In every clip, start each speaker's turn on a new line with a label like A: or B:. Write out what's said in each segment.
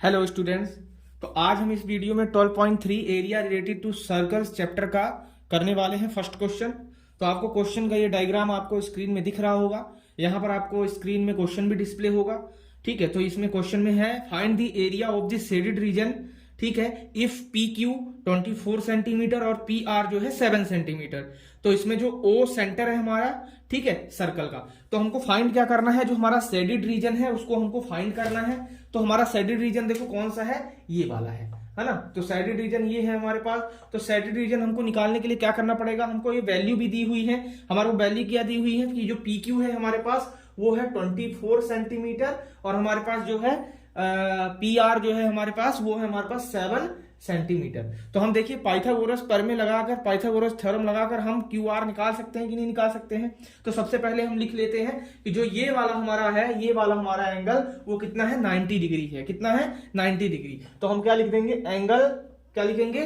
A: Hello students. तो आज हम इस वीडियो में 12.3 area related to circles chapter का करने वाले हैं फर्स्ट क्वेश्चन। तो आपको क्वेश्चन का ये डायग्राम आपको स्क्रीन में दिख रहा होगा। यहाँ पर आपको स्क्रीन में क्वेश्चन भी डिस्प्ले होगा। ठीक है, तो इसमें क्वेश्चन में है find the area of the shaded region. ठीक है, इफ पी क्यू 24 सेंटीमीटर और पी आर जो है 7 सेंटीमीटर। तो इसमें जो ओ सेंटर है हमारा, ठीक है, सर्कल का, तो हमको फाइंड क्या करना है, जो हमारा शेडेड रीजन है उसको हमको फाइंड करना है। तो हमारा शेडेड रीजन देखो कौन सा है, ये वाला है ना। तो शेडेड रीजन ये है हमारे पास। तो शेडेड रीजन हमको निकालने के लिए क्या करना पड़ेगा, हमको ये वैल्यू भी दी हुई है। हमारे वैल्यू क्या दी हुई है कि जो पी क्यू है हमारे पास वो है 24 सेंटीमीटर और हमारे पास जो है पी आर जो है हमारे पास वो है हमारे पास 7 सेंटीमीटर। तो हम देखिए पाइथागोरस प्रमेय लगाकर, पाइथागोरस थ्योरम लगाकर हम क्यू आर निकाल सकते हैं कि नहीं निकाल सकते हैं। तो सबसे पहले हम लिख लेते हैं कि जो ये वाला हमारा है, ये वाला हमारा एंगल वो कितना है, 90 डिग्री है। कितना है, 90 डिग्री। तो हम क्या लिख देंगे, एंगल क्या लिखेंगे,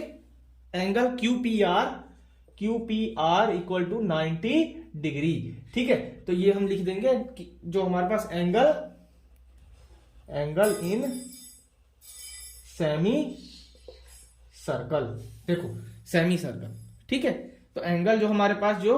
A: angle Q P R equal to 90 degree. ठीक है, तो ये हम लिख देंगे कि जो हमारे पास एंगल इन सेमी सर्कल, देखो सेमी सर्कल। ठीक है, तो एंगल जो हमारे पास जो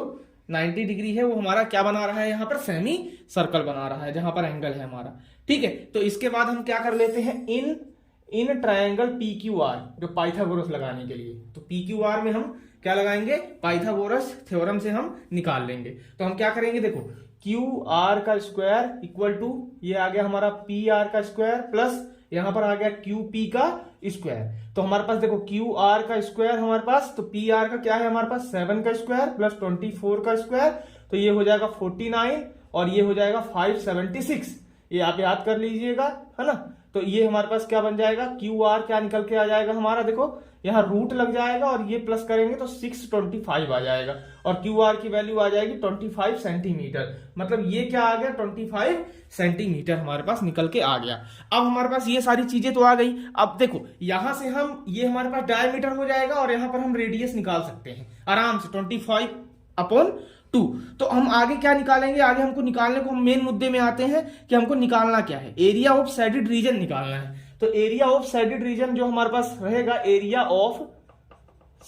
A: 90 डिग्री है वो हमारा क्या बना रहा है, यहाँ पर सेमी सर्कल बना रहा है जहां पर एंगल है हमारा। ठीक है, तो इसके बाद हम क्या कर लेते हैं, in triangle P Q R, जो पाइथागोरस लगाने के लिए। तो पी क्यू आर में हम क्या लगाएंगे, पाइथागोरस थ्योरम से हम निकाल लेंगे। तो हम क्या करेंगे, देखो क्यू आर का स्क्वायर इक्वल टू ये आ गया हमारा पी आर का स्क्वायर प्लस यहां पर आ गया क्यू पी का स्क्वायर। तो हमारे पास देखो क्यू आर का स्क्वायर हमारे पास, तो पी आर का क्या है हमारे पास 7 का स्क्वायर प्लस 24 का स्क्वायर। तो ये हो जाएगा 49 और ये हो जाएगा 576। ये आप याद कर लीजिएगा, है ना। तो ये हमारे पास क्या बन जाएगा, क्यू आर क्या निकल के आ जाएगा हमारा, देखो यहाँ रूट लग जाएगा और ये प्लस करेंगे तो 625 आ जाएगा और क्यू आर की वैल्यू आ जाएगी 25 सेंटीमीटर। मतलब ये क्या आ गया, 25 सेंटीमीटर हमारे पास निकल के आ गया। अब हमारे पास ये सारी चीजें तो आ गई। अब देखो यहां से हम, ये हमारे पास डायमीटर हो जाएगा और यहां पर हम रेडियस निकाल सकते हैं आराम से 25/2। तो हम आगे क्या निकालेंगे, आगे हमको निकालने को, हम मेन मुद्दे में आते हैं कि हमको निकालना क्या है, एरिया ऑफ शेडेड रीजन निकालना है। तो एरिया ऑफ शेडेड रीजन जो हमारे पास रहेगा, एरिया ऑफ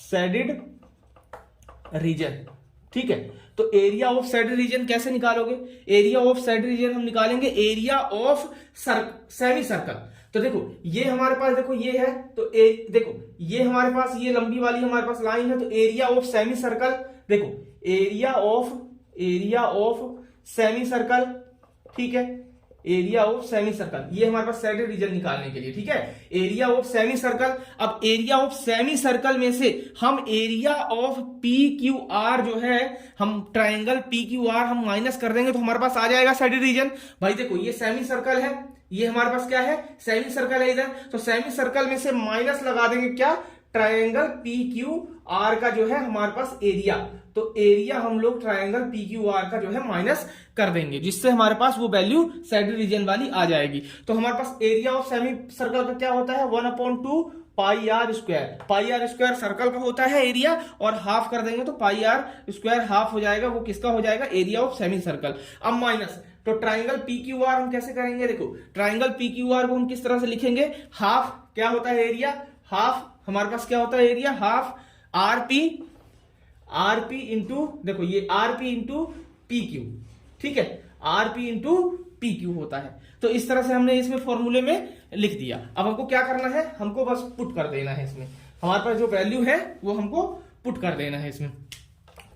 A: शेडेड रीजन। ठीक है, तो एरिया ऑफ शेडेड रीजन कैसे निकालोगे, एरिया ऑफ शेडेड रीजन हम निकालेंगे एरिया ऑफ सेमी सर्कल। तो देखो ये हमारे पास, देखो ये है, तो देखो ये हमारे पास, ये लंबी वाली हमारे पास लाइन है। तो एरिया ऑफ सेमी सर्कल, देखो एरिया ऑफ सेमी सर्कल, ठीक है, एरिया ऑफ सेमी सर्कल, ये हमारे पास शेडेड रीजन निकालने के लिए। ठीक है, एरिया ऑफ सेमी सर्कल। अब एरिया ऑफ सेमी सर्कल में से हम area of P Q R जो है, हम ट्राइंगल पी क्यू आर हम माइनस कर देंगे तो हमारे पास आ जाएगा शेडेड रीजन। भाई देखो ये सेमी सर्कल है, ये हमारे पास क्या है, सेमी सर्कल है इधर। तो सेमी सर्कल में से माइनस लगा देंगे क्या, ट्रायंगल पी क्यू आर का जो है हमारे पास एरिया। तो एरिया हम लोग ट्रायंगल पी क्यू आर का जो है माइनस कर देंगे, जिससे हमारे पास वो वैल्यू शेडेड रीजन वाली आ जाएगी। तो हमारे पास एरिया ऑफ सेमी सर्कल का क्या होता है, 1/2 pi r square. Pi r square circle का होता है एरिया, और हाफ कर देंगे तो पाई आर स्क्वायर हाफ हो जाएगा, वो किसका हो जाएगा, एरिया ऑफ सेमी सर्कल। अब माइनस, तो ट्राइंगल पी क्यू आर हम कैसे करेंगे, देखो ट्राइंगल पी क्यू आर को हम किस तरह से लिखेंगे, हाफ क्या होता है एरिया, हाफ हमारे पास क्या होता है एरिया, हाफ आरपी इंटू, देखो ये आरपी इंटू पी क्यू। ठीक है, आरपी इंटू पी क्यू होता है। तो इस तरह से हमने इसमें फॉर्मूले में लिख दिया। अब हमको क्या करना है, हमको बस पुट कर देना है इसमें, हमारे पास जो वैल्यू है वो हमको पुट कर देना है इसमें।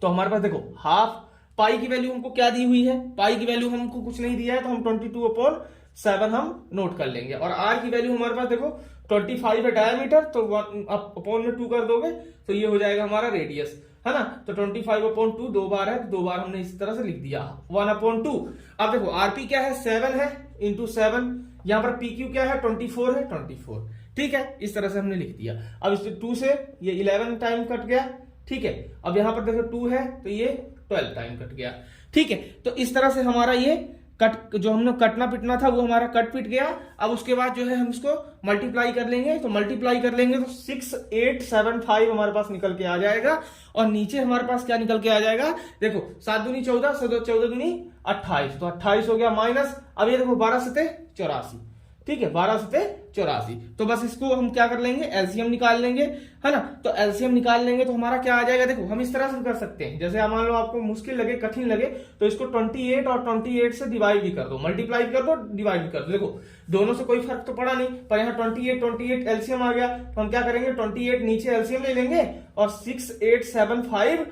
A: तो हमारे पास देखो हाफ, पाई की वैल्यू हमको क्या दी हुई है, पाई की वैल्यू हमको कुछ नहीं दिया है, तो हम 22/7 हम नोट कर लेंगे। और आर की वैल्यू हमारे पास देखो 25 है डायमीटर, तो अपॉन में 2 कर दोगे तो ये हो जाएगा हमारा रेडियस, है ना। तो 25/2 दो बार है, दो बार हमने इस तरह से लिख दिया 1/2। अब देखो आरपी क्या है, 7 है इंटू 7, यहां पर पी क्यू क्या है, 24 है, 24। ठीक है, इस तरह से हमने लिख दिया। अब इस 2 से ये 11 टाइम कट गया। ठीक है, अब यहां पर देखो 2 है तो ये 12 टाइम कट गया। ठीक है, तो इस तरह से हमारा ये कट, जो हमने कटना पिटना था वो हमारा कट पिट गया। अब उसके बाद जो है हम इसको मल्टीप्लाई कर लेंगे, तो मल्टीप्लाई कर लेंगे तो 6875 हमारे पास निकल के आ जाएगा। और नीचे हमारे पास क्या निकल के आ जाएगा, देखो 7 दूनी 14, 14 दूनी 28, तो 28 हो गया माइनस। अब ये देखो 12 7 84, ठीक है, 12 सते 84। तो बस इसको हम क्या कर लेंगे, एलसीएम निकाल लेंगे, है ना। तो एलसीएम निकाल लेंगे तो हमारा क्या आ जाएगा, देखो हम इस तरह से कर सकते हैं, जैसे मान लो आपको मुश्किल लगे, कठिन लगे, तो इसको 28 और 28 से डिवाइड भी कर दो, मल्टीप्लाई कर दो, डिवाइड भी कर दो। देखो दोनों से कोई फर्क तो पड़ा नहीं, पर यहाँ 28 एलसीएम आ गया, तो हम क्या करेंगे, 28 नीचे एलसीएम ले लेंगे और 6875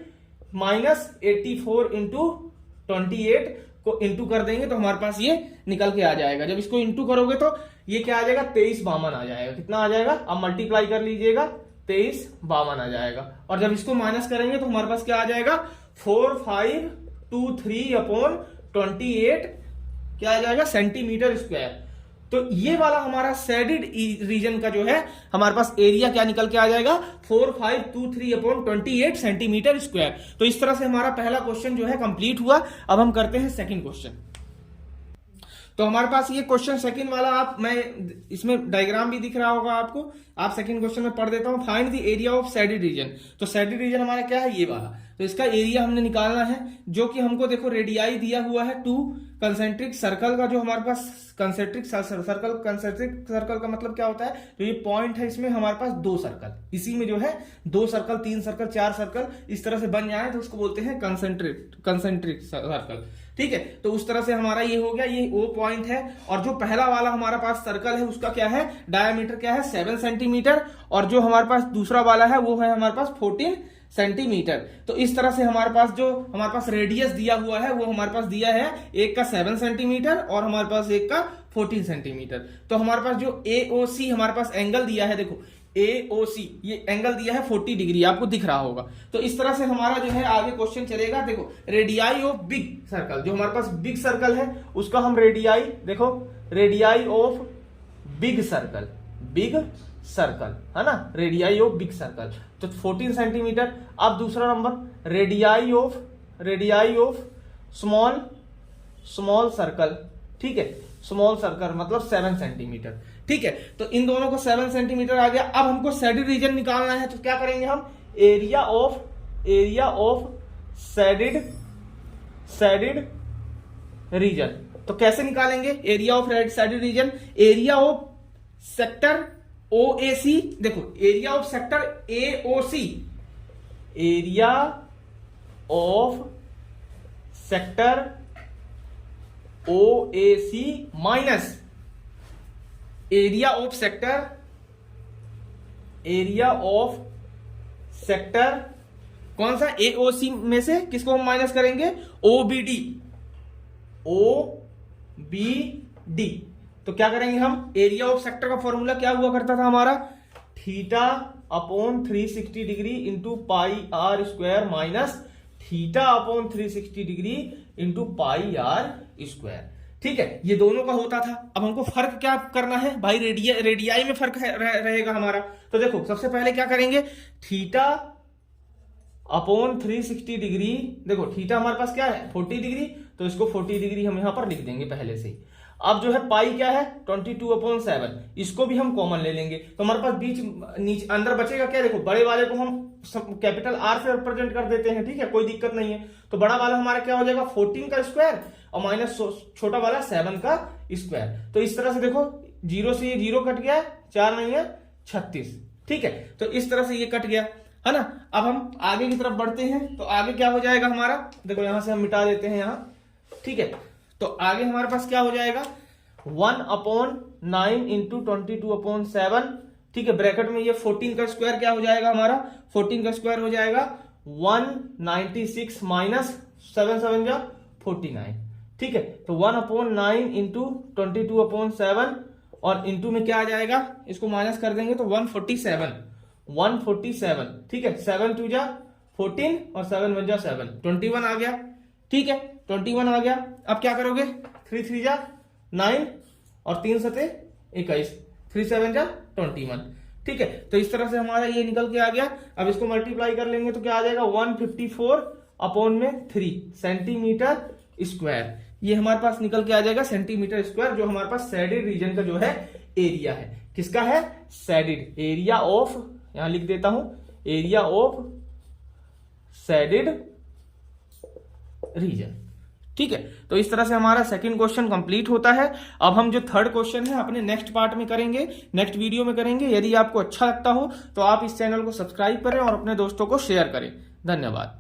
A: माइनस 84 इंटू 28 को इंटू कर देंगे तो हमारे पास ये निकल के आ जाएगा। जब इसको इंटू करोगे तो ये क्या आ जाएगा, 2352 आ जाएगा। कितना आ जाएगा, अब मल्टीप्लाई कर लीजिएगा, 2352 आ जाएगा। और जब इसको माइनस करेंगे तो हमारे पास क्या आ जाएगा, 4523 अपॉन 28 क्या आ जाएगा, सेंटीमीटर स्क्वायर। तो ये वाला हमारा शेडेड रीजन का जो है हमारे पास एरिया क्या निकल के आ जाएगा, 4523 अपॉन 28 सेंटीमीटर स्क्वायर। तो इस तरह से हमारा पहला क्वेश्चन जो है कंप्लीट हुआ। अब हम करते हैं सेकंड क्वेश्चन। तो हमारे पास ये क्वेश्चन सेकंड वाला, आप मैं इसमें डायग्राम भी दिख रहा होगा आपको, आप सेकंड क्वेश्चन में पढ़ देता हूं। Find the area of shaded region. तो शेडेड रीजन हमारा क्या है, ये वाला। तो इसका एरिया हमने निकालना है, जो कि हमको देखो रेडियाई दिया हुआ है 2 कंसेंट्रिक सर्कल का, जो हमारे पास कंसेंट्रिक सर्कल का मतलब क्या होता है, तो ये पॉइंट है, इसमें हमारे पास 2 सर्कल, इसी में जो है 2 सर्कल 3 सर्कल 4 सर्कल इस तरह से बन जाए तो उसको बोलते हैं कंसेंट्रिक सर्कल। ठीक है, तो उस तरह से हमारा ये हो गया, ये ओ पॉइंट है। और जो पहला वाला हमारा पास सर्कल है उसका क्या है, डायमीटर क्या है 7 सेंटीमीटर, और जो हमारे पास दूसरा वाला है वो है हमारे पास 14 सेंटीमीटर। तो इस तरह से हमारे पास जो हमारे पास रेडियस दिया हुआ है वो हमारे पास दिया है, एक का 7 सेंटीमीटर और हमारे पास एक का 14 सेंटीमीटर। तो हमारे पास जो AOC हमारे पास एंगल दिया है, देखो AOC ये एंगल दिया है 40 डिग्री, आपको दिख रहा होगा। तो इस तरह से हमारा जो है आगे क्वेश्चन चलेगा। देखो रेडियाई ऑफ बिग सर्कल, जो हमारे पास बिग सर्कल है उसका हम रेडियाई, देखो रेडियाई ऑफ बिग सर्कल है ना, रेडियाई ऑफ बिग सर्कल तो 14 सेंटीमीटर। अब दूसरा number radii of small circle, ठीक है, स्मॉल सर्कल मतलब 7 सेंटीमीटर। ठीक है, तो इन दोनों को 7 सेंटीमीटर आ गया। अब हमको शेडेड रीजन निकालना है, तो क्या करेंगे हम, एरिया ऑफ शेडेड रीजन। तो कैसे निकालेंगे area of shaded region, area of sector OAC, देखो area of sector AOC, area of sector OAC minus area of sector कौन सा, AOC में से किसको हम माइनस करेंगे, OBD। तो क्या करेंगे हम, एरिया ऑफ सेक्टर का फॉर्मूला क्या हुआ करता था हमारा, theta upon 360 degree into pi r square minus theta upon 360 degree into pi r square. ठीक है, ये दोनों का होता था। अब हमको फर्क क्या करना है भाई, रेडियाई में फर्क रहेगा हमारा। तो देखो सबसे पहले क्या करेंगे, थीटा अपॉन 360 डिग्री, देखो थीटा हमारे पास क्या है 40 डिग्री, तो इसको 40 डिग्री हम यहां पर लिख देंगे पहले से ही। अब जो है पाई क्या है 22/7, इसको भी हम कॉमन ले लेंगे, तो हमारे पास बीच नीचे अंदर बचेगा क्या, देखो बड़े वाले को हम कैपिटल आर से रिप्रेजेंट कर देते हैं, ठीक है, कोई दिक्कत नहीं है। तो बड़ा वाला हमारा क्या हो जाएगा 14 का स्क्वायर और माइनस छोटा वाला 7 का स्क्वायर। तो इस तरह से देखो 0 से ये 0 कट गया, 4 नहीं है 36। ठीक है, तो इस तरह से ये कट गया, है ना। अब हम आगे की तरफ बढ़ते हैं, तो आगे क्या हो जाएगा हमारा, देखो यहां से हम मिटा देते हैं यहाँ, ठीक है। तो आगे हमारे पास क्या हो जाएगा 1/9 इंटू 22/7, ठीक है, ब्रैकेट में ये 14 का स्क्वायर क्या हो जाएगा हमारा, 14 का स्क्वायर हो जाएगा 196 माइनस 7 7 जा 49, ठीक है। तो 1/9 इंटू 22/7 और इंटू में क्या आ जाएगा, इसको माइनस कर देंगे तो 147, ठीक है, 7 2 जा 14 और 7 1 जा 7, 21 आ गया, ठीक है, 21 आ गया। अब क्या करोगे 3 3 जा 9 और 3 7 21, 3 7 जा 21, ठीक है। तो इस तरह से हमारा ये निकल के आ गया। अब इसको मल्टीप्लाई कर लेंगे तो क्या आ जाएगा 154/3 सेंटीमीटर स्क्वायर, ये हमारे पास निकल के आ जाएगा सेंटीमीटर स्क्वायर, जो हमारे पास शेडेड रीजन का जो है एरिया है। किसका है, शेडेड, एरिया ऑफ, यहां लिख देता हूं, एरिया ऑफ शेडेड रीजन, ठीक है, तो इस तरह से हमारा सेकंड क्वेश्चन कंप्लीट होता है। अब हम जो थर्ड क्वेश्चन है अपने नेक्स्ट पार्ट में करेंगे, नेक्स्ट वीडियो में करेंगे। यदि आपको अच्छा लगता हो तो आप इस चैनल को सब्सक्राइब करें और अपने दोस्तों को शेयर करें। धन्यवाद।